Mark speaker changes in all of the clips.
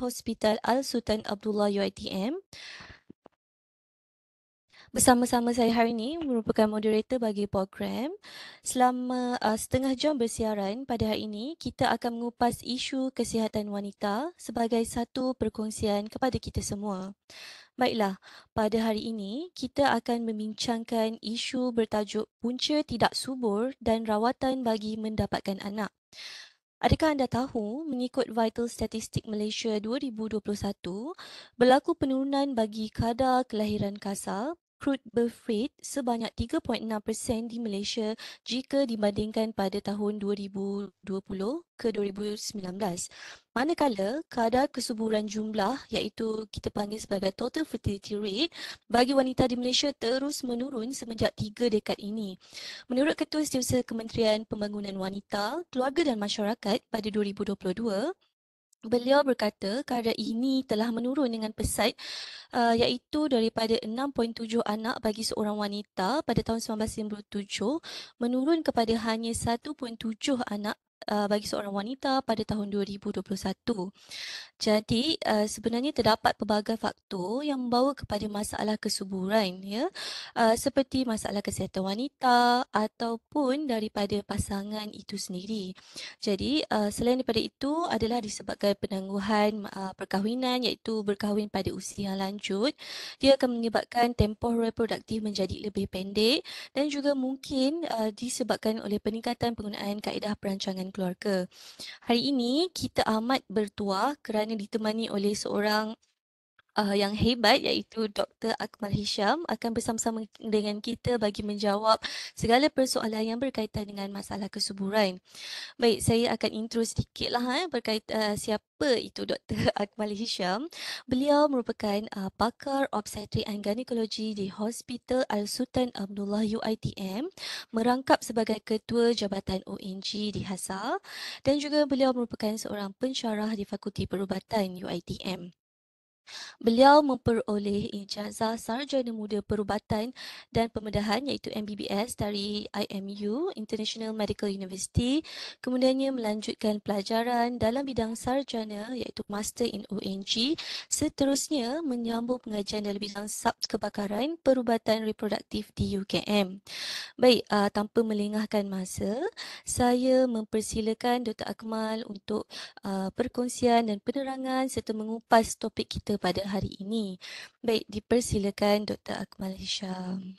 Speaker 1: Hospital Al-Sultan Abdullah UiTM. Bersama-sama saya hari ini merupakan moderator bagi program. Selama setengah jam bersiaran pada hari ini, kita akan mengupas isu kesihatan wanita sebagai satu perkongsian kepada kita semua. Baiklah, pada hari ini kita akan membincangkan isu bertajuk punca tidak subur dan rawatan bagi mendapatkan anak. Adakah anda tahu, mengikut Vital Statistik Malaysia 2021, berlaku penurunan bagi kadar kelahiran kasar, crude birth rate sebanyak 3.6% di Malaysia jika dibandingkan pada tahun 2020 ke 2019. Manakala kadar kesuburan jumlah iaitu kita panggil sebagai total fertility rate bagi wanita di Malaysia terus menurun semenjak 3 dekad ini. Menurut Ketua Setiausaha Kementerian Pembangunan Wanita, Keluarga dan Masyarakat pada 2022, beliau berkata kadar ini telah menurun dengan pesat iaitu daripada 6.7 anak bagi seorang wanita pada tahun 1997 menurun kepada hanya 1.7 anak bagi seorang wanita pada tahun 2021. Jadi sebenarnya terdapat pelbagai faktor yang membawa kepada masalah kesuburan ya, seperti masalah kesihatan wanita ataupun daripada pasangan itu sendiri. Jadi selain daripada itu adalah disebabkan penangguhan perkahwinan iaitu berkahwin pada usia yang lanjut, dia akan menyebabkan tempoh reproduktif menjadi lebih pendek dan juga mungkin disebabkan oleh peningkatan penggunaan kaedah perancangan keluarga. Hari ini kita amat bertuah kerana ditemani oleh seorang yang hebat iaitu Dr. Akmal Hisham akan bersama-sama dengan kita bagi menjawab segala persoalan yang berkaitan dengan masalah kesuburan. Baik, saya akan intro sedikitlah berkaitan siapa itu Dr. Akmal Hisham. Beliau merupakan pakar obstetrik and gynecology di Hospital Al-Sultan Abdullah UiTM, merangkap sebagai ketua Jabatan ONG di Hasa dan juga beliau merupakan seorang pensyarah di Fakulti Perubatan UiTM. Beliau memperoleh ijazah Sarjana Muda Perubatan dan Pembedahan iaitu MBBS dari IMU, International Medical University. Kemudiannya melanjutkan pelajaran dalam bidang sarjana iaitu Master in ONG. Seterusnya menyambung pengajian dalam bidang sub kebakaran perubatan reproduktif di UKM. Baik, tanpa melengahkan masa, saya mempersilakan Dr. Akmal untuk perkongsian dan penerangan serta mengupas topik kita pada hari ini. Baik, dipersilakan Dr. Akmal Hisham.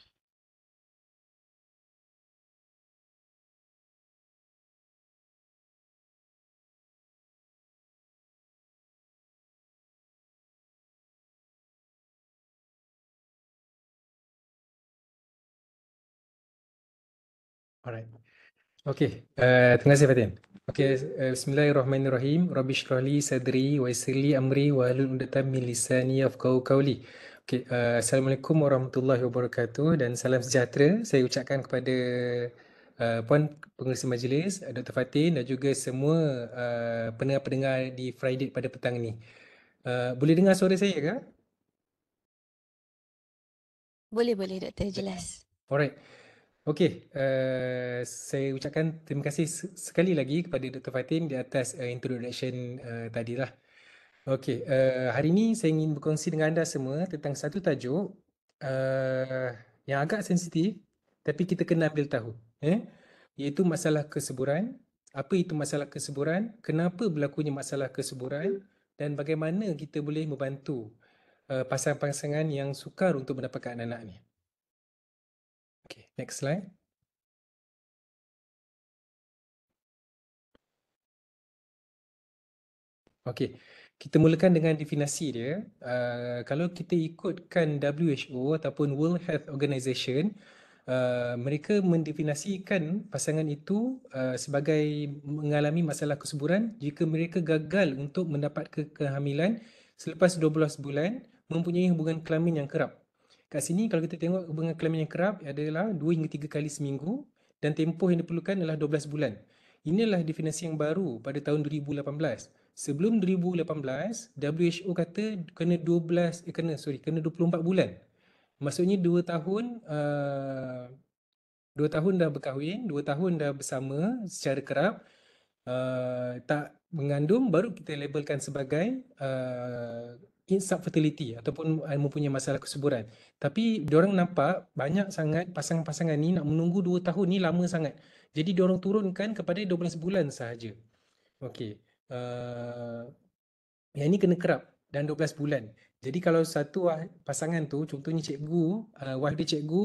Speaker 2: Alright. Okay. Terima kasih Fatin. Okay. Bismillahirrahmanirrahim. Rabbi shrah li sadri wa yassir li amri wa hlul 'uqdatam min lisani yafqahu qawli. Okay. Assalamualaikum warahmatullahi wabarakatuh dan salam sejahtera saya ucapkan kepada Puan Pengerusi Majlis, Dr. Fatin dan juga semua pendengar-pendengar di Friday pada petang ni. Boleh dengar suara saya ke?
Speaker 1: Boleh Doktor, jelas.
Speaker 2: Alright. Okey, saya ucapkan terima kasih sekali lagi kepada Dr. Fatin di atas introduction tadilah. Okey, hari ini saya ingin berkongsi dengan anda semua tentang satu tajuk yang agak sensitif tapi kita kena ambil tahu, iaitu masalah kesuburan. Apa itu masalah kesuburan? Kenapa berlakunya masalah kesuburan dan bagaimana kita boleh membantu pasangan-pasangan yang sukar untuk mendapatkan anak ni. Okey, next slide. Okey, kita mulakan dengan definisi dia. Kalau kita ikutkan WHO ataupun World Health Organization, mereka mendefinisikan pasangan itu sebagai mengalami masalah kesuburan jika mereka gagal untuk mendapat kehamilan selepas 12 bulan mempunyai hubungan kelamin yang kerap. Kat sini kalau kita tengok hubungan kelamin yang kerap adalah 2 hingga 3 kali seminggu dan tempoh yang diperlukan adalah 12 bulan. Inilah definisi yang baru pada tahun 2018. Sebelum 2018, WHO kata kena 24 bulan. Maksudnya 2 tahun 2 tahun dah berkahwin, 2 tahun dah bersama secara kerap, tak mengandung baru kita labelkan sebagai infertility ataupun mempunyai masalah kesuburan. Tapi diorang nampak banyak sangat pasangan-pasangan ni nak menunggu 2 tahun ni lama sangat. Jadi diorang turunkan kepada 12 bulan sahaja. Okey. Yang ini kena kerap dan 12 bulan. Jadi kalau satu pasangan tu, contohnya cikgu, wife dia cikgu,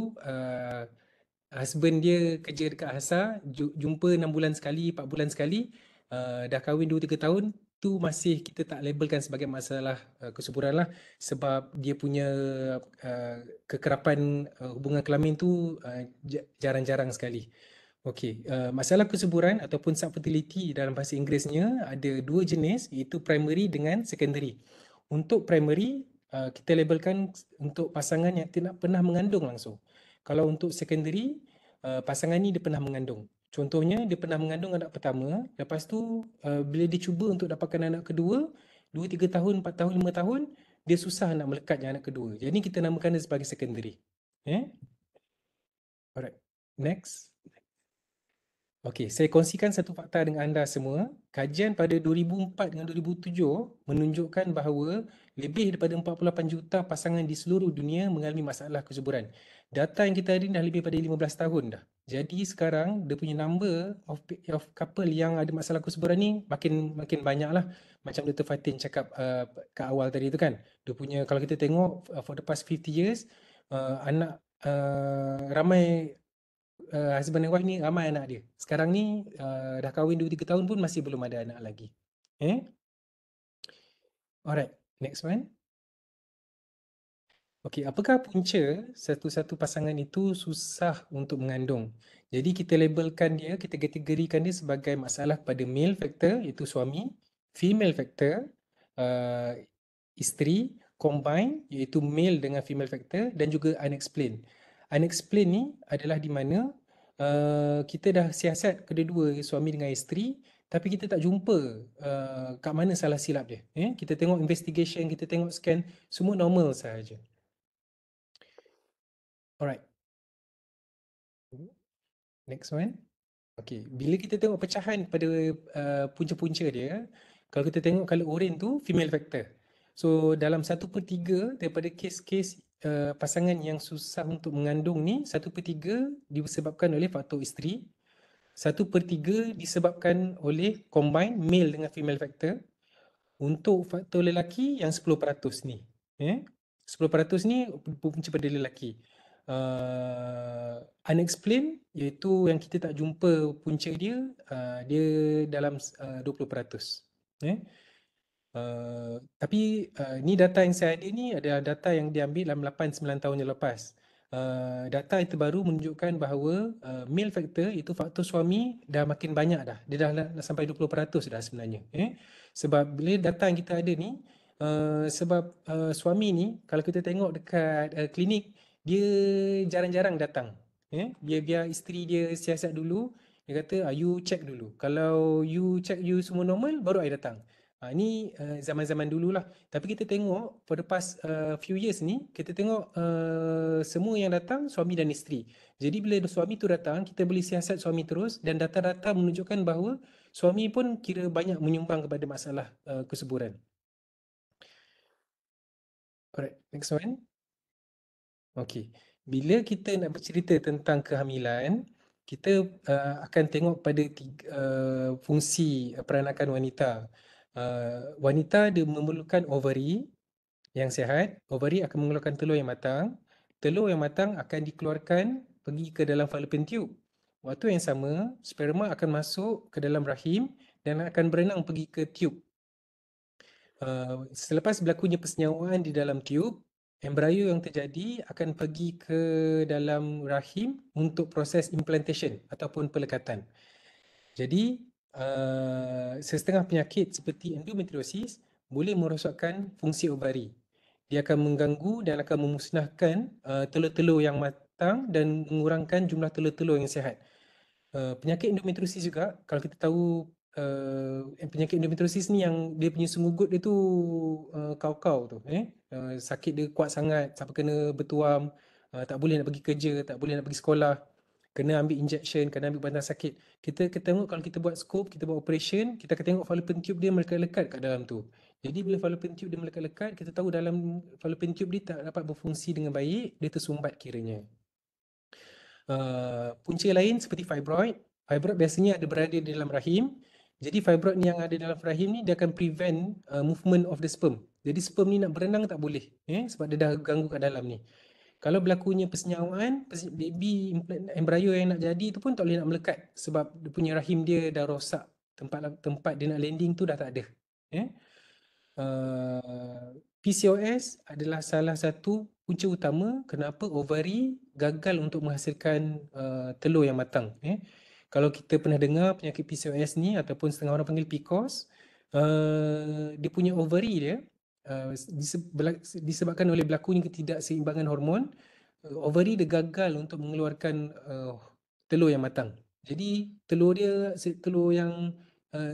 Speaker 2: husband dia kerja dekat HASA, jumpa 6 bulan sekali, 4 bulan sekali, dah kahwin 2-3 tahun, tu masih kita tak labelkan sebagai masalah kesuburan lah, sebab dia punya kekerapan hubungan kelamin tu jarang-jarang sekali. Okey, masalah kesuburan ataupun subfertility dalam bahasa Inggerisnya ada dua jenis, iaitu primary dengan secondary. Untuk primary, kita labelkan untuk pasangan yang tidak pernah mengandung langsung. Kalau untuk secondary, pasangan ni dia pernah mengandung. Contohnya, dia pernah mengandung anak pertama, lepas tu bila dia cuba untuk dapatkan anak kedua, 2-3 tahun, 4 tahun, 5 tahun, dia susah nak melekatnya anak kedua. Jadi kita namakan dia sebagai secondary. Alright, next. Okey, saya kongsikan satu fakta dengan anda semua. Kajian pada 2004 dengan 2007 menunjukkan bahawa lebih daripada 48 juta pasangan di seluruh dunia mengalami masalah kesuburan. Data yang kita ada ni dah lebih pada 15 tahun dah. Jadi sekarang dia punya number of couple yang ada masalah kesuburan ni makin banyak lah. Macam Dr. Fatin cakap kat awal tadi tu kan. Dia punya, kalau kita tengok for the past 50 years, anak ramai husband and wife ni ramai anak dia. Sekarang ni dah kahwin 2-3 tahun pun masih belum ada anak lagi. Alright, next one. Okey, apakah punca satu-satu pasangan itu susah untuk mengandung? Jadi kita labelkan dia, kita kategorikan dia sebagai masalah pada male factor, iaitu suami, female factor, isteri, combine, iaitu male dengan female factor, dan juga unexplained. Unexplained ni adalah di mana kita dah siasat kedua-dua, suami dengan isteri, tapi kita tak jumpa kat mana salah silap dia. Kita tengok investigation, kita tengok scan, semua normal sahaja. Alright. Next one. Okay, bila kita tengok pecahan pada punca-punca dia, kalau kita tengok color orange tu female factor. So dalam 1/3 daripada kes-kes pasangan yang susah untuk mengandung ni, 1/3 disebabkan oleh faktor isteri, 1/3 disebabkan oleh combine male dengan female factor. Untuk faktor lelaki yang 10% ni. 10% ni punca pada lelaki. Unexplained, iaitu yang kita tak jumpa punca dia, dia dalam 20%. Tapi ni data yang saya ada ni adalah data yang diambil dalam 8-9 tahun yang lepas. Data yang terbaru menunjukkan bahawa male factor, itu faktor suami, dah makin banyak dah. Dia dah sampai 20% dah sebenarnya. Sebab bila data yang kita ada ni, sebab suami ni, kalau kita tengok dekat klinik, dia jarang-jarang datang. Biar isteri dia siasat dulu. Dia kata, you check dulu. Kalau you check you semua normal, baru I datang. Ini zaman-zaman dululah. Tapi kita tengok for the past few years ni, kita tengok semua yang datang suami dan isteri. Jadi bila suami tu datang, kita boleh siasat suami terus, dan data-data menunjukkan bahawa suami pun kira banyak menyumbang kepada masalah kesuburan. Alright, next one. Okey. Bila kita nak bercerita tentang kehamilan, kita akan tengok pada fungsi peranakan wanita. Wanita dia memerlukan ovary yang sihat. Ovary akan mengeluarkan telur yang matang. Telur yang matang akan dikeluarkan pergi ke dalam fallopian tube. Waktu yang sama, sperma akan masuk ke dalam rahim dan akan berenang pergi ke tube. Selepas berlakunya persenyawaan di dalam tube, embrio yang terjadi akan pergi ke dalam rahim untuk proses implantation ataupun pelekatan. Jadi, setengah penyakit seperti endometriosis boleh merosakkan fungsi ovary. Dia akan mengganggu dan akan memusnahkan telur-telur yang matang dan mengurangkan jumlah telur-telur yang sihat. Penyakit endometriosis juga, kalau kita tahu penyakit endometriosis ni yang dia punya senggugut dia tu kau-kau tu. Sakit dia kuat sangat sampai kena bertuam, tak boleh nak pergi kerja, tak boleh nak pergi sekolah. kena ambil injection, kena ambil bantuan sakit. Kita tengok kalau kita buat scope, kita buat operation, kita akan tengok fallopian tube dia melekat-lekat kat dalam tu. Jadi bila fallopian tube dia melekat-lekat, kita tahu dalam fallopian tube dia tak dapat berfungsi dengan baik, dia tersumbat kiranya. Punca lain seperti fibroid. Fibroid biasanya ada berada di dalam rahim. Jadi fibroid ni yang ada dalam rahim ni dia akan prevent movement of the sperm. Jadi sperm ni nak berenang tak boleh, sebab dia dah ganggu kat dalam ni. Kalau berlakunya persenyawaan, baby embryo yang nak jadi tu pun tak boleh nak melekat sebab dia punya rahim dia dah rosak. Tempat dia nak landing tu dah tak ada. PCOS adalah salah satu punca utama kenapa ovari gagal untuk menghasilkan telur yang matang. Kalau kita pernah dengar penyakit PCOS ni ataupun setengah orang panggil PCOS, dia punya ovari dia disebabkan oleh berlakunya ketidakseimbangan hormon, ovari dia gagal untuk mengeluarkan telur yang matang. Jadi telur yang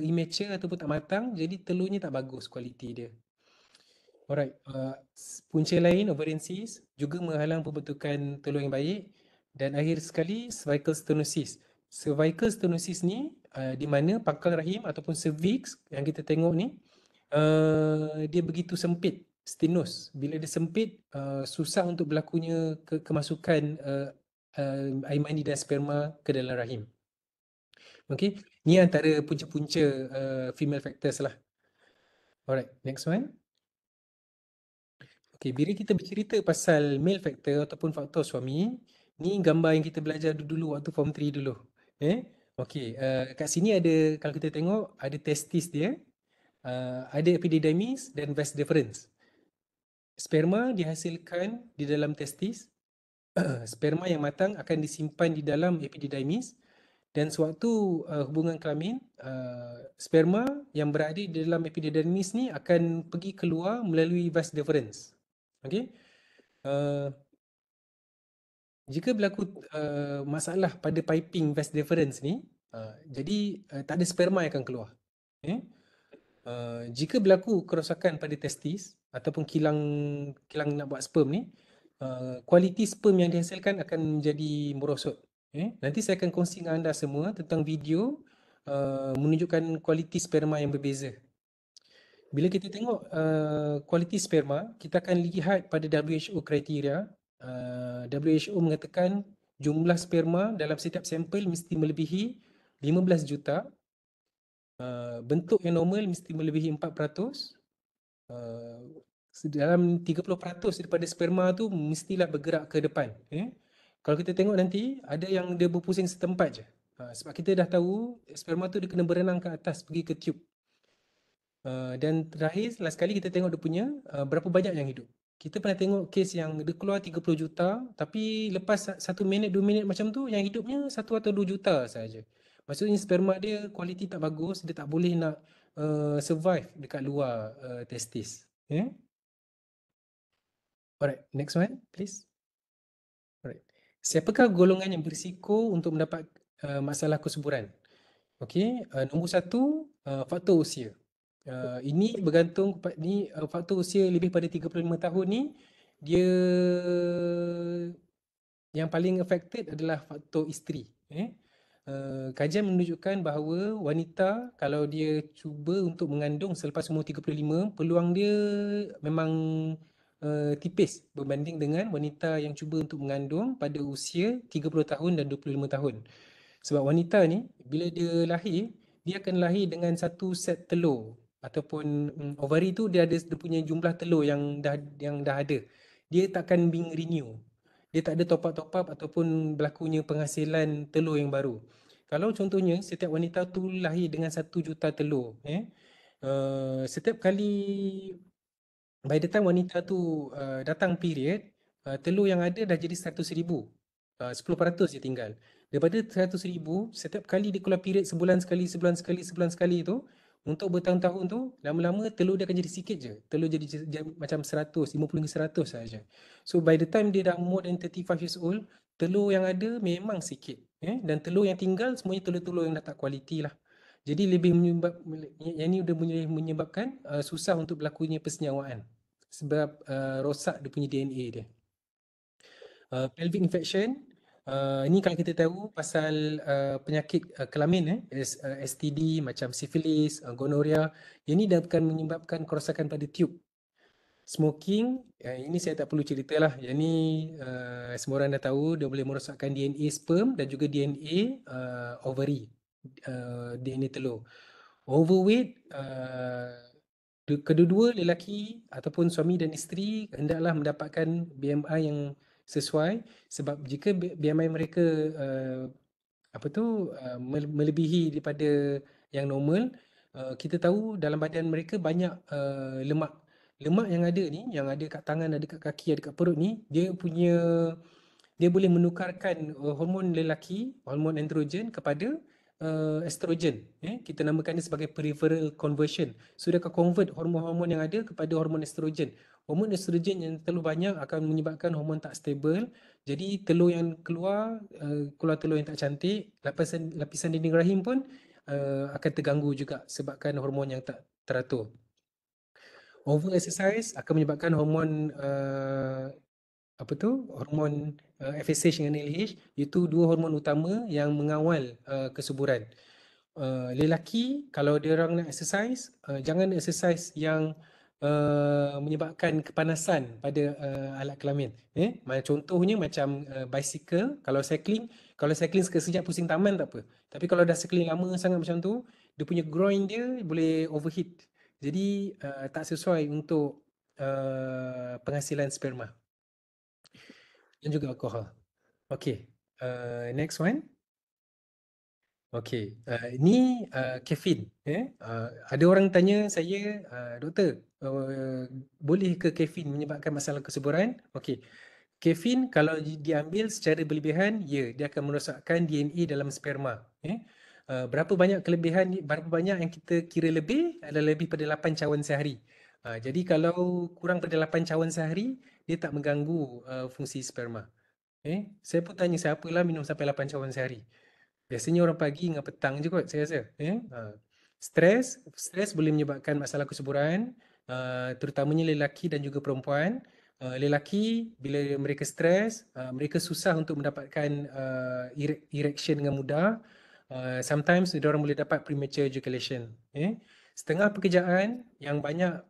Speaker 2: immature ataupun tak matang, jadi telurnya tak bagus kualiti dia. Alright, punca lain ovarian cyst juga menghalang pembentukan telur yang baik, dan akhir sekali cervical stenosis. Cervical stenosis ni di mana pangkal rahim ataupun cervix yang kita tengok ni dia begitu sempit, stenos. Bila dia sempit, susah untuk berlakunya kemasukan air mani dan sperma ke dalam rahim. Okay, ni antara punca-punca female factors lah. Alright, next one. Okay, bila kita bercerita pasal male factor ataupun faktor suami, ni gambar yang kita belajar dulu waktu form 3 dulu. Okay, kat sini ada, kalau kita tengok, ada testis dia, ada epididymis dan vas deferens. Sperma dihasilkan di dalam testis, sperma yang matang akan disimpan di dalam epididymis, dan sewaktu hubungan kelamin, sperma yang berada di dalam epididymis ni akan pergi keluar melalui vas deferens. Okay. Jika berlaku masalah pada piping vas deferens ni, jadi tak ada sperma yang akan keluar. Jika berlaku kerosakan pada testis ataupun kilang nak buat sperm ni, kualiti sperm yang dihasilkan akan menjadi merosot. Nanti saya akan kongsi dengan anda semua tentang video menunjukkan kualiti sperma yang berbeza. Bila kita tengok kualiti sperma, kita akan lihat pada WHO kriteria. WHO mengatakan jumlah sperma dalam setiap sampel mesti melebihi 15 juta. Bentuk yang normal mesti melebihi 4%. Dalam 30% daripada sperma tu mestilah bergerak ke depan. Kalau kita tengok nanti, ada yang dia berpusing setempat je. Sebab kita dah tahu sperma tu dia kena berenang ke atas pergi ke tube. Dan terakhir, last sekali kita tengok dia punya berapa banyak yang hidup. Kita pernah tengok kes yang dia keluar 30 juta, tapi lepas 1 minit, 2 minit macam tu, yang hidupnya 1 atau 2 juta saja. Maksudnya sperma dia kualiti tak bagus, dia tak boleh nak survive dekat luar testis. Alright, next one please. Alright. Siapakah golongan yang berisiko untuk mendapat masalah kesuburan? Okey, nombor 1, faktor usia. Ini bergantung ni faktor usia lebih pada 35 tahun ni, dia yang paling affected adalah faktor isteri. Kajian menunjukkan bahawa wanita kalau dia cuba untuk mengandung selepas umur 35, peluang dia memang tipis berbanding dengan wanita yang cuba untuk mengandung pada usia 30 tahun dan 25 tahun. Sebab wanita ni bila dia lahir, dia akan lahir dengan satu set telur ataupun ovari tu dia punya jumlah telur yang dah ada. Dia takkan being renew. Dia tak ada top up ataupun berlakunya penghasilan telur yang baru. Kalau contohnya setiap wanita tu lahir dengan 1 juta telur, setiap kali by the time wanita tu datang period, telur yang ada dah jadi 100,000. 10% je tinggal. Daripada 100,000, setiap kali dia keluar period sebulan sekali tu, untuk bertahun-tahun tu, lama-lama telur dia akan jadi sikit je. Telur jadi macam 100, 50 hingga 100 saja. So by the time dia dah more than 35 years old, telur yang ada memang sikit. Dan telur yang tinggal semuanya telur-telur yang dah tak kualiti lah. Jadi lebih yang ni udah menyebabkan susah untuk berlakunya persenyawaan. Sebab rosak dia punya DNA dia. Pelvic infection, Ni kalau kita tahu pasal penyakit kelamin STD macam sifilis, gonoria, yang ni akan menyebabkan kerosakan pada tiub. Smoking, ini saya tak perlu cerita lah. Yang ni semua orang dah tahu, dia boleh merosakkan DNA sperm dan juga DNA ovary, DNA telur. Overweight, kedua-dua lelaki ataupun suami dan isteri hendaklah mendapatkan BMI yang sesuai, sebab jika BMI mereka melebihi daripada yang normal, kita tahu dalam badan mereka banyak lemak. Lemak yang ada ni, yang ada kat tangan, ada kat kaki, ada kat perut ni, dia boleh menukarkan hormon lelaki, hormon androgen kepada estrogen. Kita namakan dia sebagai peripheral conversion. So dia akan convert hormon-hormon yang ada kepada hormon estrogen. Hormon estrogen yang terlalu banyak akan menyebabkan hormon tak stabil. Jadi telur yang keluar, keluar telur yang tak cantik, lapisan dinding rahim pun akan terganggu juga sebabkan hormon yang tak teratur. Over exercise akan menyebabkan hormon hormon FSH dengan LH, itu dua hormon utama yang mengawal kesuburan. Lelaki kalau dia orang nak exercise, jangan exercise yang menyebabkan kepanasan pada alat kelamin. Contohnya macam bicycle, kalau cycling sekejap pusing taman tak apa. Tapi kalau dah cycling lama sangat macam tu, dia punya groin dia boleh overheat. Jadi tak sesuai untuk penghasilan sperma dan juga alkohol. Okay, next one. Okay, ni kafein. Ada orang tanya saya, doktor, boleh ke kafein menyebabkan masalah kesuburan? Okay, kafein kalau diambil secara berlebihan, ya, dia akan merosakkan DNA dalam sperma. Berapa banyak yang kita kira lebih adalah lebih pada 8 cawan sehari. Jadi kalau kurang pada 8 cawan sehari, dia tak mengganggu fungsi sperma. Saya pun tanya siapa lah minum sampai 8 cawan sehari. Biasanya orang pagi dengan petang je kot saya rasa. Stres boleh menyebabkan masalah kesuburan, terutamanya lelaki dan juga perempuan. Lelaki bila mereka stres, mereka susah untuk mendapatkan erection dengan mudah. Sometimes orang boleh dapat premature ejaculation. Setengah pekerjaan yang banyak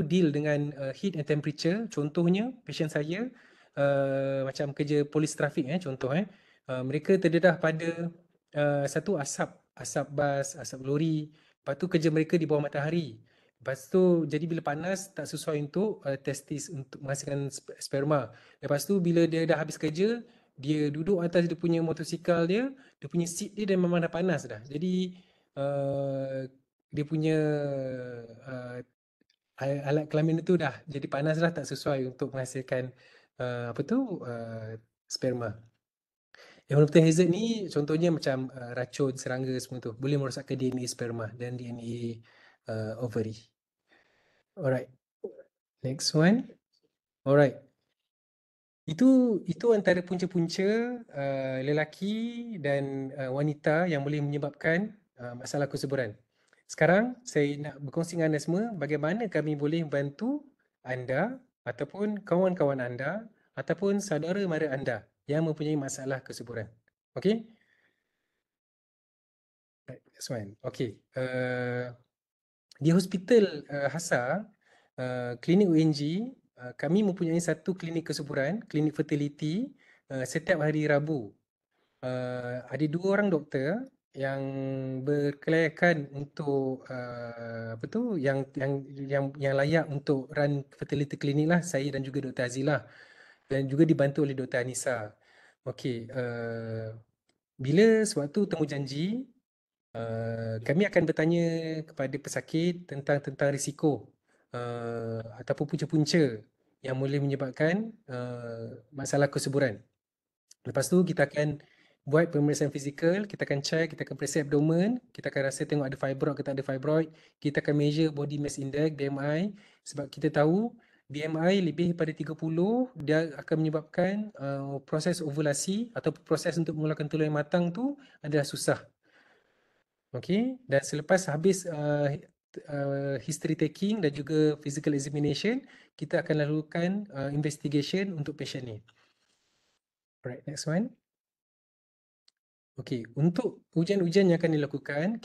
Speaker 2: deal dengan heat and temperature, contohnya pasien saya macam kerja polis trafik contoh mereka terdedah pada satu asap bas, asap lori. Lepas tu kerja mereka di bawah matahari. Lepas tu jadi bila panas tak sesuai untuk testis untuk menghasilkan sperma. Lepas tu bila dia dah habis kerja, dia duduk atas dia punya motosikal dia punya seat dia dah memang dah panas dah. Jadi dia punya uh, alat kelamin itu dah jadi panas dah, tak sesuai untuk menghasilkan sperma. Yang merupakan hazard ni contohnya macam racun, serangga semua tu. Boleh merosakkan DNA sperma dan DNA ovary. Alright. Next one. Alright. Itu antara punca-punca lelaki dan wanita yang boleh menyebabkan masalah kesuburan. Sekarang saya nak berkongsi dengan anda semua bagaimana kami boleh membantu anda ataupun kawan-kawan anda ataupun saudara mara anda yang mempunyai masalah kesuburan. Okey? Right, that's one. Okay. Di Hospital Hasa, klinik UNG, kami mempunyai satu klinik kesuburan, klinik fertility setiap hari Rabu. Ada dua orang doktor yang berkelayakan untuk yang layak untuk run fertility clinic lah, saya dan juga Dr. Azilah, dan juga dibantu oleh Dr. Anissa. Okey, bila sewaktu temu janji, kami akan bertanya kepada pesakit tentang risiko ataupun punca-punca yang boleh menyebabkan masalah kesuburan. Lepas tu kita akan buat pemeriksaan fizikal, kita akan check, kita akan periksa abdomen, kita akan rasa tengok ada fibroid ke tak ada fibroid, kita akan measure body mass index, BMI, sebab kita tahu BMI lebih pada 30, dia akan menyebabkan proses ovulasi atau proses untuk mengeluarkan telur yang matang tu adalah susah. Okay, dan selepas habis history taking dan juga physical examination, kita akan lakukan investigation untuk patient ni. Alright, next one. Okey, untuk ujian-ujian yang akan dilakukan,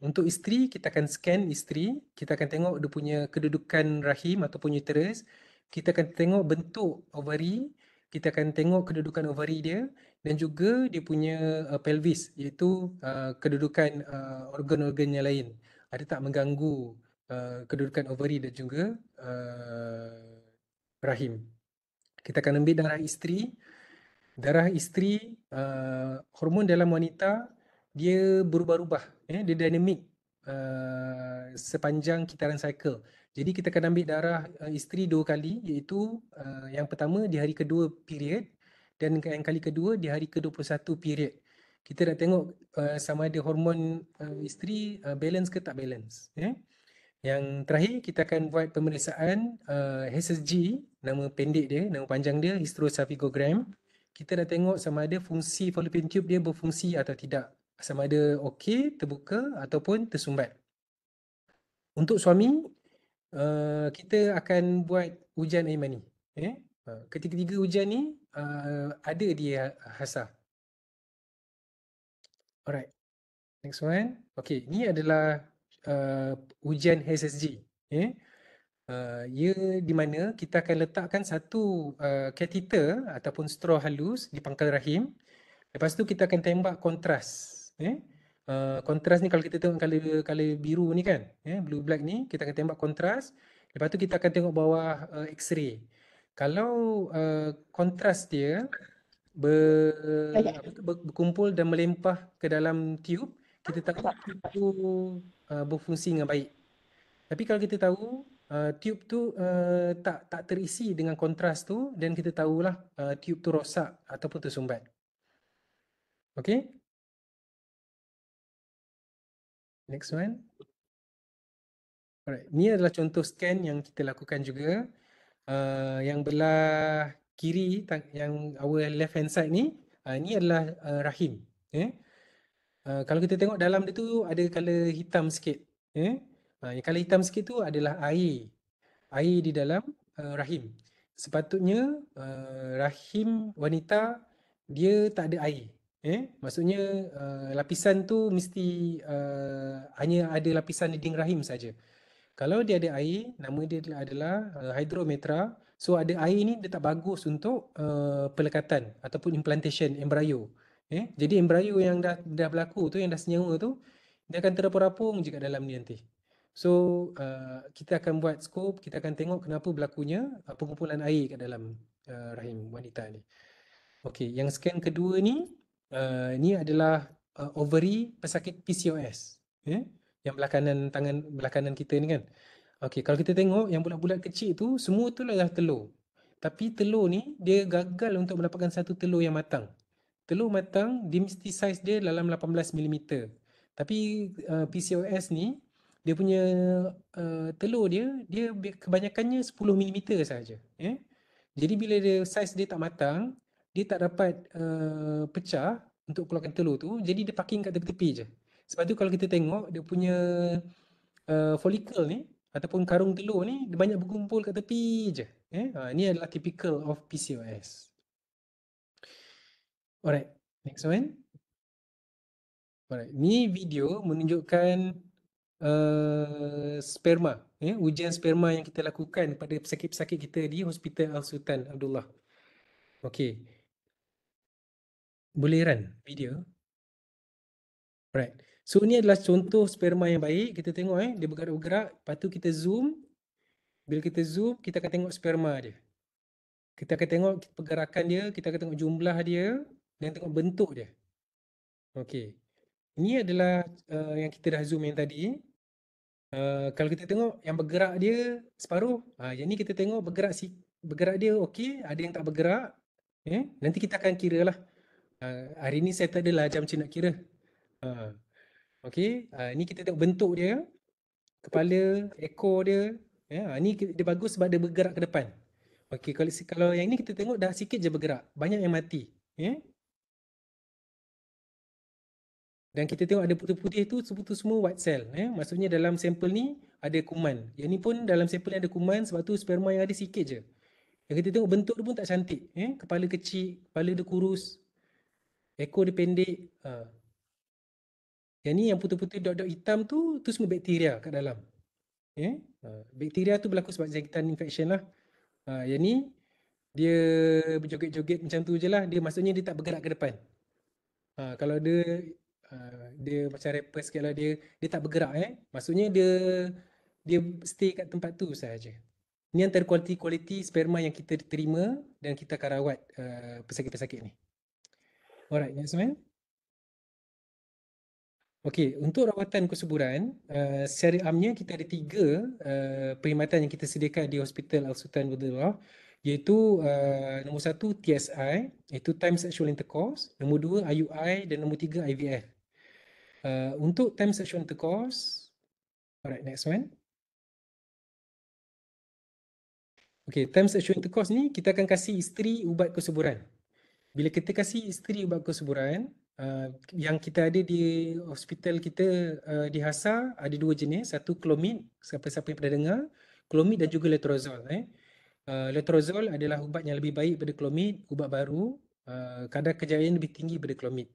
Speaker 2: untuk isteri, kita akan scan isteri, kita akan tengok dia punya kedudukan rahim ataupun uterus, kita akan tengok bentuk ovary, kita akan tengok kedudukan ovary dia dan juga dia punya pelvis, iaitu kedudukan organ-organ yang lain. Ada tak mengganggu kedudukan ovary dan juga rahim. Kita akan ambil darah isteri. Darah isteri, hormon dalam wanita dia berubah-ubah, dia dinamik sepanjang kitaran cycle. Jadi kita akan ambil darah isteri 2 kali, iaitu yang pertama di hari kedua period dan yang kali kedua di hari ke-21 period. Kita nak tengok sama ada hormon isteri balance ke tak balance. Yang terakhir kita akan buat pemeriksaan HSG, nama pendek dia, nama panjang dia hysterosalpingogram. Kita nak tengok sama ada fungsi fallopian tube dia berfungsi atau tidak. Sama ada okey, terbuka ataupun tersumbat. Untuk suami, kita akan buat ujian air mani. Ketiga-tiga ujian ni ada di HASA. Alright, next one. Okay, ni adalah ujian HSG. Ia di mana kita akan letakkan satu kateter ataupun straw halus di pangkal rahim. Lepas tu kita akan tembak kontras. Kontras ni kalau kita tengok color biru ni kan, blue black ni, kita akan tembak kontras. Lepas tu kita akan tengok bawah X-ray. Kalau kontras dia berkumpul dan melempah ke dalam tube, kita tahu tube tu berfungsi dengan baik. Tapi kalau kita tahu tube tu tak terisi dengan kontras tu, dan kita tahulah tube tu rosak ataupun tersumbat. Okay? Next one. Alright, ni adalah contoh scan yang kita lakukan juga. Yang belah kiri, yang our left hand side ni, ni adalah rahim. Kalau kita tengok dalam dia tu ada color hitam sikit. Yang color hitam sikit tu adalah air. Air di dalam rahim. Sepatutnya rahim wanita dia tak ada air. Maksudnya lapisan tu mesti hanya ada lapisan dinding rahim saja. Kalau dia ada air, nama dia adalah hydrometra. So ada air ni dia tak bagus untuk pelekatan ataupun implantation embrio. Jadi embrio yang dah berlaku tu, yang dah senyawa tu, dia akan terapung-rapung je kat dalam ni nanti. So kita akan buat scope, kita akan tengok kenapa berlakunya pengumpulan air kat dalam rahim wanita ni. Okey, yang scan kedua ni, ni adalah ovary pesakit PCOS. Yang belah kanan kita ni kan. Okey, kalau kita tengok yang bulat-bulat kecil tu, semua tu adalah telur. Tapi telur ni dia gagal untuk mendapatkan satu telur yang matang. Telur matang dia mesti saiz dia dalam 18 mm. Tapi PCOS ni dia punya telur dia kebanyakannya 10 mm saja. Jadi bila saiz dia tak matang, dia tak dapat pecah untuk keluarkan telur tu, jadi dia parking kat tepi-tepi je. Sebab tu kalau kita tengok dia punya follicle ni ataupun karung telur ni dia banyak berkumpul kat tepi je. Ni adalah typical of PCOS. Alright, next one. Alright, ni video menunjukkan sperma, ujian sperma yang kita lakukan pada pesakit-pesakit kita di Hospital Al Sultan Abdullah. Okey. Boleh run video? Right. So ni adalah contoh sperma yang baik. Kita tengok dia bergerak-gerak, lepas tu kita zoom. Bila kita zoom, kita akan tengok sperma dia. Kita akan tengok pergerakan dia, kita akan tengok jumlah dia dan tengok bentuk dia. Okey. Ini adalah yang kita dah zoom yang tadi. Kalau kita tengok yang bergerak dia separuh, yang ni kita tengok bergerak dia okey, ada yang tak bergerak. Nanti kita akan kira lah. Hari ni saya tak adalah jam macam nak kira. Okey, ni kita tengok bentuk dia, kepala, ekor dia. Ni dia bagus sebab dia bergerak ke depan. Okey, kalau yang ni kita tengok dah sikit je bergerak, banyak yang mati. Dan kita tengok ada putih-putih tu semua white cell. Maksudnya dalam sampel ni ada kuman. Yang ni pun dalam sampel ni ada kuman, sebab tu sperma yang ada sikit je. Yang kita tengok bentuk dia pun tak cantik. Kepala kecil, kepala dia kurus, ekor dia pendek. Yang ni yang putih-putih dot-dot hitam tu semua bakteria kat dalam. Bakteria tu berlaku sebab jangkitan infection lah. Yang ni dia berjoget-joget macam tu je lah. Dia maksudnya dia tak bergerak ke depan. Kalau dia macam rapper sikit lah, dia tak bergerak maksudnya dia stay kat tempat tu sahaja. Ni antara kualiti-kualiti sperma yang kita terima dan kita akan rawat pesakit-pesakit ni. Alright, next one. Okey, untuk rawatan kesuburan, secara amnya kita ada 3 perkhidmatan yang kita sediakan di Hospital Al-Sultan Budurah, iaitu nombor 1 TSI, iaitu Time Sexual Intercourse, nombor 2 IUI dan nombor 3 IVF. Untuk Time Sexual Intercourse, alright, next one. Okey, Time Sexual Intercourse ni kita akan kasih isteri ubat kesuburan. Bila kita kasih isteri ubat kesuburan, yang kita ada di hospital kita di Hasa ada 2 jenis, satu Clomid, siapa-siapa yang pernah dengar, Clomid dan juga Letrozole. Letrozole adalah ubat yang lebih baik daripada Clomid, ubat baru, kadar kejayaan lebih tinggi daripada Clomid.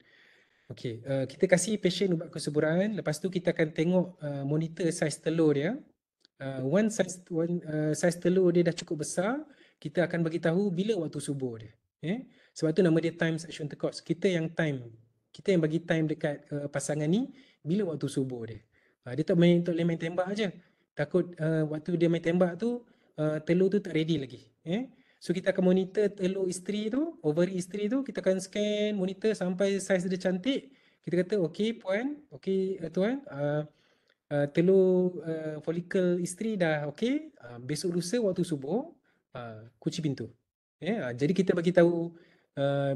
Speaker 2: Okey, kita kasih pasien ubat kesuburan, lepas tu kita akan tengok monitor saiz telur dia. Saiz telur dia dah cukup besar, kita akan bagi tahu bila waktu subuh dia. Sebab tu nama dia time sexual intercourse. Kita yang bagi time dekat pasangan ni bila waktu subuh dia. Dia tak boleh main tembak aja. Takut waktu dia main tembak tu telur tu tak ready lagi. So kita akan monitor telur isteri tu, ovary isteri tu, kita akan scan, monitor sampai saiz dia cantik. Kita kata okey puan, okey tuan, telur folikel isteri dah okey, besok lusa waktu subuh kunci pintu. Jadi kita bagi tahu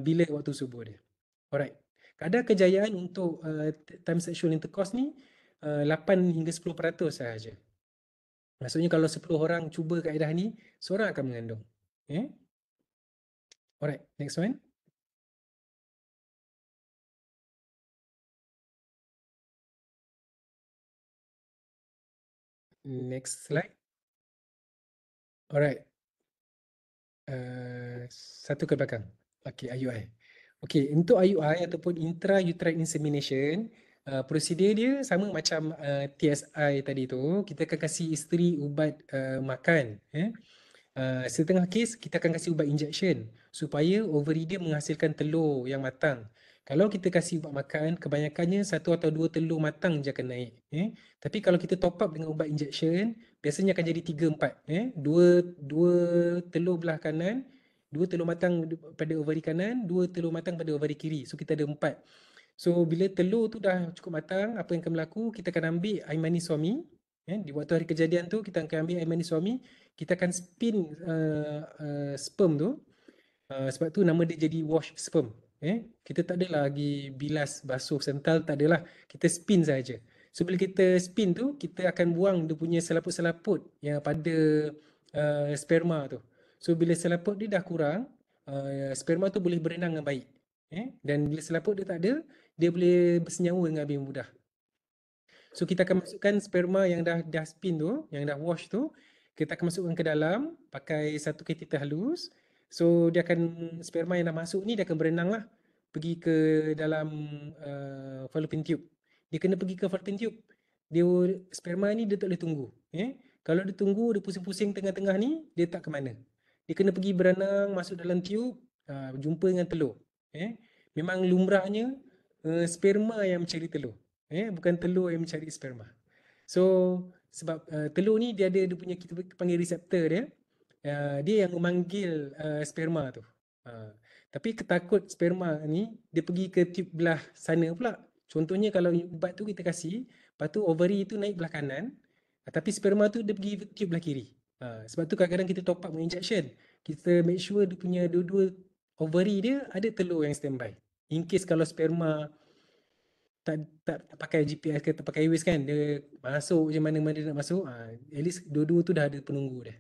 Speaker 2: bila waktu subuh dia. Alright. Kadar kejayaan untuk time sexual intercourse ni 8 hingga 10% sahaja. Maksudnya kalau 10 orang cuba kaedah ni, seorang akan mengandung. Alright, next one. Next slide. Alright. Satu ke belakang. Okay, IUI. Okay, untuk IUI ataupun intrauterine insemination, prosedur dia sama macam TSI tadi tu. Kita akan kasih isteri ubat makan. Setengah kes kita akan kasih ubat injection supaya ovary dia menghasilkan telur yang matang. Kalau kita kasih ubat makan, kebanyakannya 1 atau 2 telur matang je akan naik. Tapi kalau kita top up dengan ubat injection, biasanya akan jadi 3 4. Dua telur belah kanan, 2 telur matang pada ovary kanan, 2 telur matang pada ovary kiri. So kita ada 4. So bila telur tu dah cukup matang, apa yang akan berlaku? Kita akan ambil air manis suami. Di waktu hari kejadian tu kita akan ambil air manis suami, kita akan spin sperm tu. Sebab tu nama dia jadi wash sperm. Kita tak adalah lagi bilas, basuh, sental, tak adalah. Kita spin saja. So bila kita spin tu, kita akan buang dia punya selaput-selaput yang pada sperma tu. So bila selaput dia dah kurang, sperma tu boleh berenang dengan baik. Dan bila selaput dia tak ada, dia boleh bersenyawa dengan lebih mudah. So kita akan masukkan sperma yang dah spin tu, yang dah wash tu, kita akan masukkan ke dalam pakai satu kateter halus. So dia akan, sperma yang dah masuk ni dia akan berenang lah pergi ke dalam fallopian tube. Dia kena pergi ke fallopian tube. Sperma ni dia tak boleh tunggu. Kalau dia tunggu, dia pusing-pusing tengah-tengah ni, dia tak ke mana. Dia kena pergi berenang masuk dalam tube, jumpa dengan telur. Memang lumrahnya sperma yang mencari telur. Bukan telur yang mencari sperma. So sebab telur ni dia ada dia punya, kita panggil reseptor dia. Dia yang memanggil sperma tu. Tapi ketakut sperma ni dia pergi ke tube belah sana pula. Contohnya kalau ubat tu kita kasih, lepas tu ovary tu naik belah kanan, tapi sperma tu dia pergi tube belah kiri. Sebab tu kadang-kadang kita top up dengan injection. Kita make sure dia punya dua-dua ovary dia ada telur yang standby. In case kalau sperma tak pakai GPS ke tak pakai Waze kan, dia masuk je mana-mana dia nak masuk, at least dua-dua tu dah ada penunggu dia.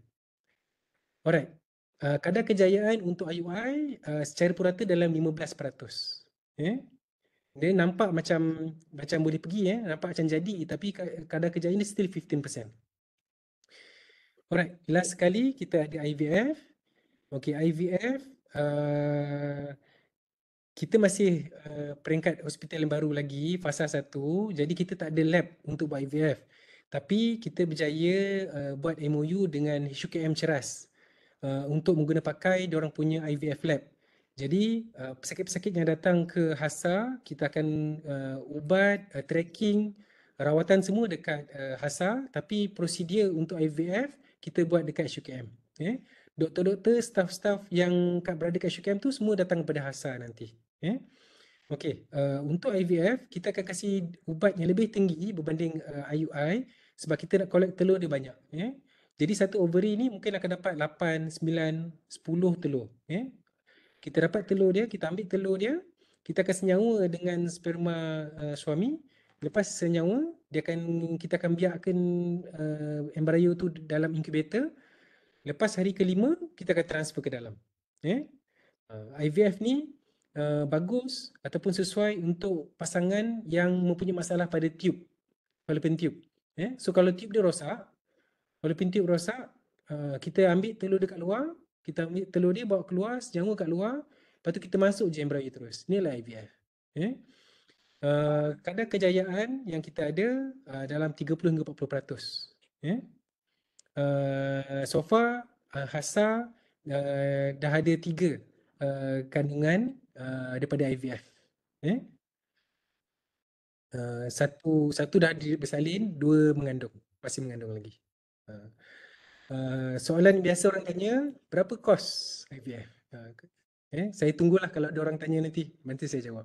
Speaker 2: Alright. Kadar kejayaan untuk IUI secara purata dalam 15%. Dia nampak macam boleh pergi, nampak macam jadi, tapi kadar kejayaan dia still 15%. Alright, last sekali kita ada IVF. Okey, IVF, kita masih peringkat hospital yang baru lagi, fasa 1, jadi kita tak ada lab untuk buat IVF. Tapi kita berjaya buat MOU dengan HUKM Ceras untuk mengguna pakai diorang punya IVF lab. Jadi pesakit-pesakit yang datang ke HASA, kita akan ubat, tracking, rawatan semua dekat HASA, tapi prosedur untuk IVF kita buat dekat HUKM. Doktor-doktor, staff-staff yang berada kat HUKM tu semua datang kepada HASA nanti. Okey, untuk IVF kita akan kasih ubat yang lebih tinggi berbanding IUI sebab kita nak collect telur dia banyak. Jadi satu ovary ni mungkin akan dapat 8, 9, 10 telur. Kita dapat telur dia, kita ambil telur dia, kita akan senyawa dengan sperma suami. Lepas senyawa, kita akan biarkan embrio tu dalam incubator. Lepas hari kelima, kita akan transfer ke dalam. IVF ni bagus ataupun sesuai untuk pasangan yang mempunyai masalah pada tube, fallopian tube. So kalau tube dia rosak, fallopian tube rosak, kita ambil telur dekat luar, kita ambil telur dia bawa keluar, senyawa kat luar, lepas tu kita masuk je embrio terus. Inilah IVF. Kadar kejayaan yang kita ada dalam 30 hingga 40%. So far HASA dah ada 3 kandungan daripada IVF. Satu dah bersalin, 2 mengandung, masih mengandung lagi. Soalan biasa orang tanya, berapa kos IVF? Saya tunggulah kalau ada orang tanya nanti saya jawab.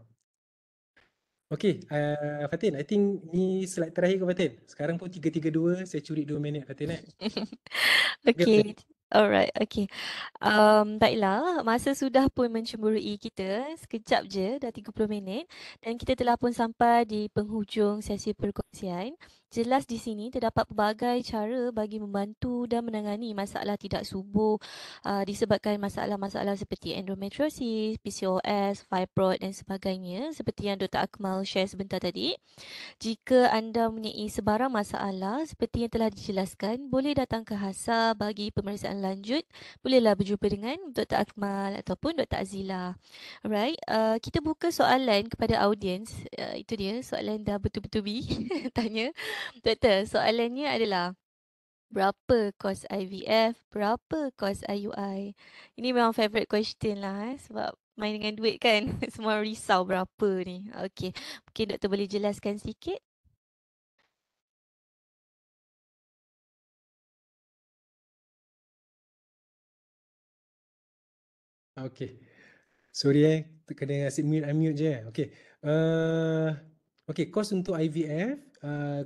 Speaker 2: Okey, Fatin, I think ni slide terakhir ke Fatin? Sekarang pun 3:32, saya curi 2 minit Fatin Okey Fatin.
Speaker 1: Okey. Alright, okey. Baiklah, masa sudah pun mencemburui kita. Sekejap je, dah 30 minit. Dan kita telah pun sampai di penghujung sesi perkongsian. Jelas di sini terdapat pelbagai cara bagi membantu dan menangani masalah tidak subur disebabkan masalah-masalah seperti endometriosis, PCOS, fibroid dan sebagainya. Seperti yang Dr. Akmal share sebentar tadi. Jika anda mempunyai sebarang masalah seperti yang telah dijelaskan, boleh datang ke HASA bagi pemeriksaan lanjut. Bolehlah berjumpa dengan Dr. Akmal ataupun Dr. Azila. Alright, kita buka soalan kepada audiens. Itu dia, soalan dah betul-betul tanya. Doktor, soalannya adalah, berapa kos IVF? Berapa kos IUI? Ini memang favourite question lah sebab main dengan duit kan. Semua risau berapa ni. Okey, mungkin doktor boleh jelaskan sikit?
Speaker 2: Okey. Sorry kena asyik mute unmute je. Okey. Okey, kos untuk IVF,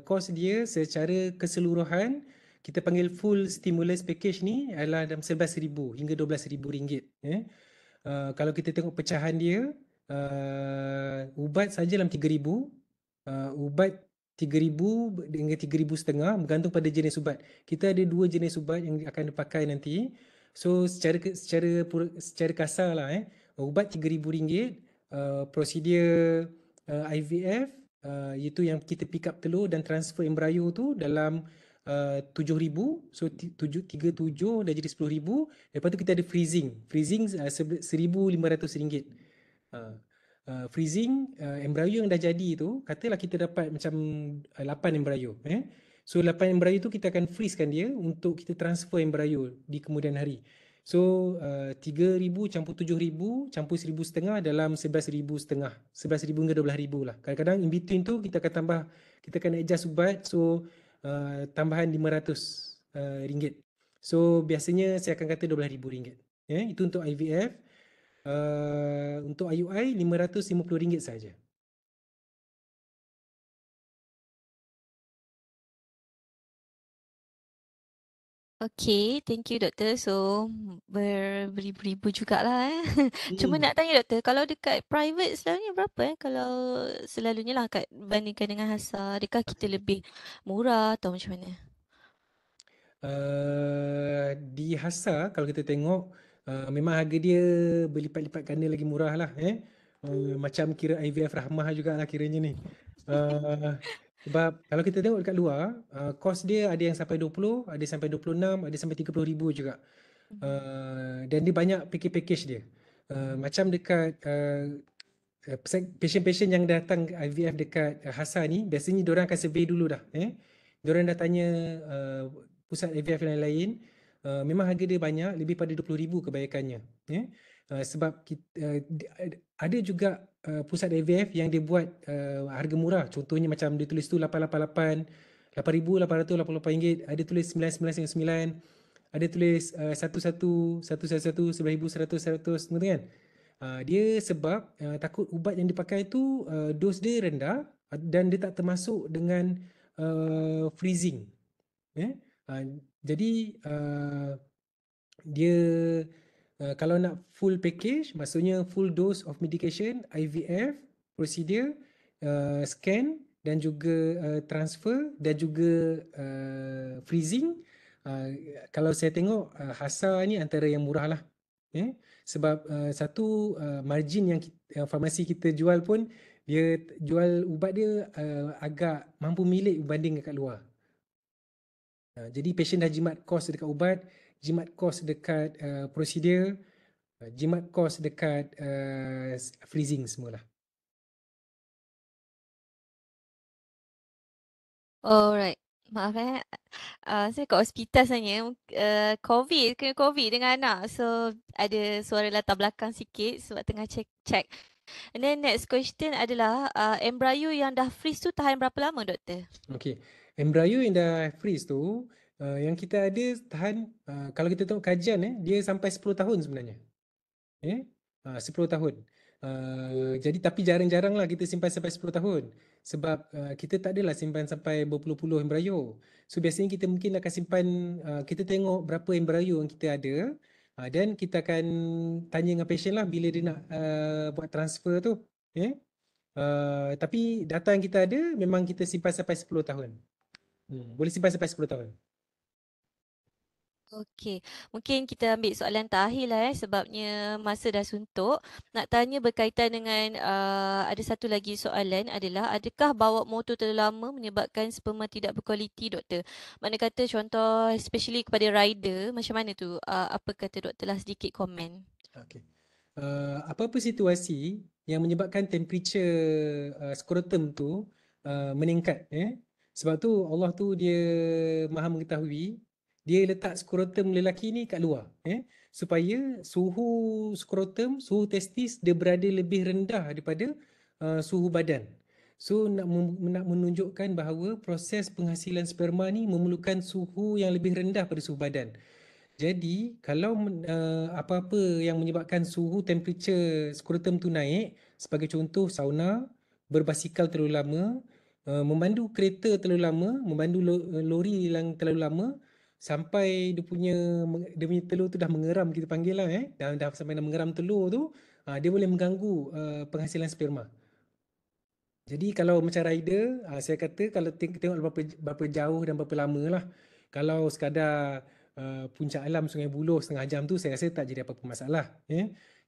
Speaker 2: kos dia secara keseluruhan kita panggil full stimulus package ni adalah dalam 11,000 hingga 12,000 ringgit. Kalau kita tengok pecahan dia, ubat saja dalam 3,000, ubat 3,000 hingga 3,500 bergantung pada jenis ubat. Kita ada 2 jenis ubat yang akan dipakai nanti. So secara kasar lah ubat RM3,000, prosedur IVF iaitu yang kita pick up telur dan transfer embrio tu dalam RM7,000. So 37 dah jadi RM10,000. Lepas tu kita ada freezing. Freezing RM1,500. Freezing embrio yang dah jadi tu, katalah kita dapat macam 8 embrio. So 8 embrio tu kita akan freezekan dia untuk kita transfer embrio di kemudian hari. So 3,000 campur 7,000 campur 1,500 dalam 11,500. 11,000 hingga 12,000 lah. Kadang-kadang in between tu kita akan tambah, kita akan adjust ubat. So tambahan RM500. So biasanya saya akan kata RM12,000. Itu untuk IVF. Untuk IUI RM550 saja.
Speaker 1: Okay, thank you doktor. So, beribu-ribu jugalah Cuma
Speaker 2: Hmm.
Speaker 1: nak tanya doktor, kalau dekat private selalunya berapa Kalau selalunya lah bandingkan dengan HASA, adakah kita lebih murah atau macam mana?
Speaker 2: Di HASA kalau kita tengok memang harga dia berlipat-lipat ganda lagi murah lah macam kira IVF Rahmah jugalah kiranya ni. Sebab kalau kita tengok dekat luar, kos dia ada yang sampai 20, ada sampai 26, ada sampai 30,000 juga. Dan dia banyak package dia. Macam dekat patient-patient yang datang IVF dekat Hasa ni, biasanya diorang akan survey dulu dah. Diorang dah tanya pusat IVF lain-lain, memang harga dia banyak, lebih pada 20,000 kebanyakannya. Sebab ada juga pusat IVF yang dia buat harga murah. Contohnya macam dia tulis tu 888, 8,888 ringgit, ada tulis 9999, ada tulis 11, 11, 1100, kan. Dia sebab takut ubat yang dipakai tu dos dia rendah dan dia tak termasuk dengan freezing. Jadi dia kalau nak full package, maksudnya full dose of medication, IVF, procedure, scan dan juga transfer dan juga freezing. Kalau saya tengok Hasa ni antara yang murah lah. Sebab satu margin yang farmasi kita jual pun, dia jual ubat dia agak mampu milik berbanding kat luar. Jadi patient dah jimat kos dekat ubat, jimat kos dekat prosedur, jimat kos dekat freezing semualah.
Speaker 1: Alright. Maaf saya kat hospital sebenarnya. Kena COVID dengan anak. So, ada suara latar belakang sikit sebab tengah check. And then next question adalah embryo yang dah freeze tu tahan berapa lama, doktor?
Speaker 2: Okay. Embryo yang dah freeze tu, yang kita ada tahan, kalau kita tengok kajian dia sampai 10 tahun sebenarnya. 10 tahun. Jadi tapi jarang-jarang lah kita simpan sampai 10 tahun. Sebab kita tak adalah simpan sampai berpuluh-puluh embryo. So biasanya kita mungkin akan simpan, kita tengok berapa embryo yang kita ada, dan kita akan tanya dengan patient lah bila dia nak buat transfer tu. Tapi data yang kita ada memang kita simpan sampai 10 tahun. Boleh simpan sampai 10 tahun.
Speaker 1: Okey, mungkin kita ambil soalan terakhir lah sebabnya masa dah suntuk. Nak tanya berkaitan dengan ada satu lagi soalan adalah adakah bawa motor terlalu lama menyebabkan sperma tidak berkualiti, doktor? Mana kata contoh especially kepada rider, macam mana tu? Apa kata doktor lah sedikit komen.
Speaker 2: Okay. Apa-apa situasi yang menyebabkan temperature skrotum tu meningkat, sebab tu Allah tu dia Maha mengetahui, dia letak skrotum lelaki ni kat luar, supaya suhu skrotum, suhu testis dia berada lebih rendah daripada suhu badan. So nak menunjukkan bahawa proses penghasilan sperma ni memerlukan suhu yang lebih rendah pada suhu badan. Jadi kalau apa-apa yang menyebabkan suhu temperature skrotum tu naik, sebagai contoh sauna, berbasikal terlalu lama, memandu kereta terlalu lama, memandu lori yang terlalu lama, sampai dia punya telur tu dah mengeram, kita panggil lah, dah sampai dah mengeram telur tu, dia boleh mengganggu penghasilan sperma. Jadi kalau macam rider, saya kata kalau tengok berapa jauh dan berapa lama lah. Kalau sekadar puncak alam Sungai Buloh setengah jam tu, saya rasa tak jadi apa-apa masalah.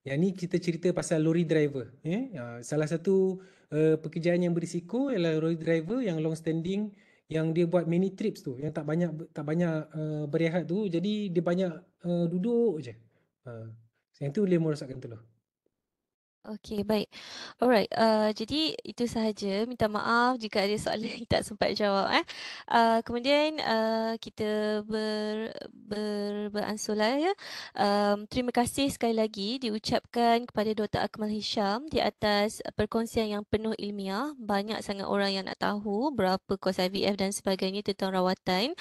Speaker 2: Yang ni kita cerita pasal lorry driver. Salah satu pekerjaan yang berisiko ialah lorry driver yang long standing, yang dia buat many trips tu, yang tak banyak berehat tu, jadi dia banyak duduk je. Yang tu boleh merosakkan telur.
Speaker 1: Okey, baik. Alright, jadi itu sahaja. Minta maaf jika ada soalan yang tak sempat jawab. Kemudian kita beransur lah ya. Terima kasih sekali lagi diucapkan kepada Dr. Akmal Hisham di atas perkongsian yang penuh ilmiah. Banyak sangat orang yang nak tahu berapa kos IVF dan sebagainya tentang rawatan.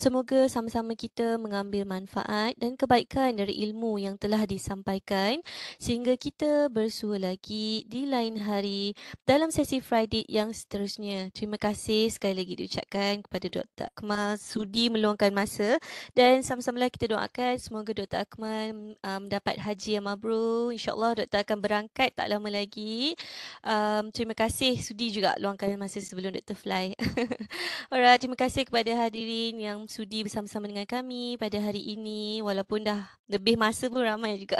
Speaker 1: Semoga sama-sama kita mengambil manfaat dan kebaikan dari ilmu yang telah disampaikan sehingga kita bersua lagi di lain hari dalam sesi Friday yang seterusnya. Terima kasih sekali lagi diucapkan kepada Dr. Akmal sudi meluangkan masa dan sama-sama kita doakan semoga Dr. Akmal mendapat haji yang mabrur. InsyaAllah Dr. akan berangkat tak lama lagi. Terima kasih sudi juga luangkan masa sebelum Dr. fly. Alright, terima kasih kepada hadirin yang sudi bersama-sama dengan kami pada hari ini. Walaupun dah lebih masa pun ramai juga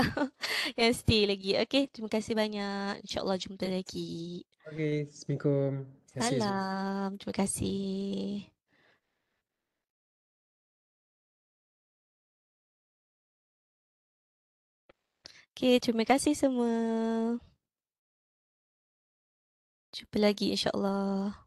Speaker 1: yang stay lagi. Okay, terima kasih banyak. InsyaAllah jumpa lagi.
Speaker 2: Okay, Assalamualaikum. Terima kasih semua.
Speaker 1: Salam, terima kasih. Okey, terima kasih semua. Jumpa lagi insya-Allah.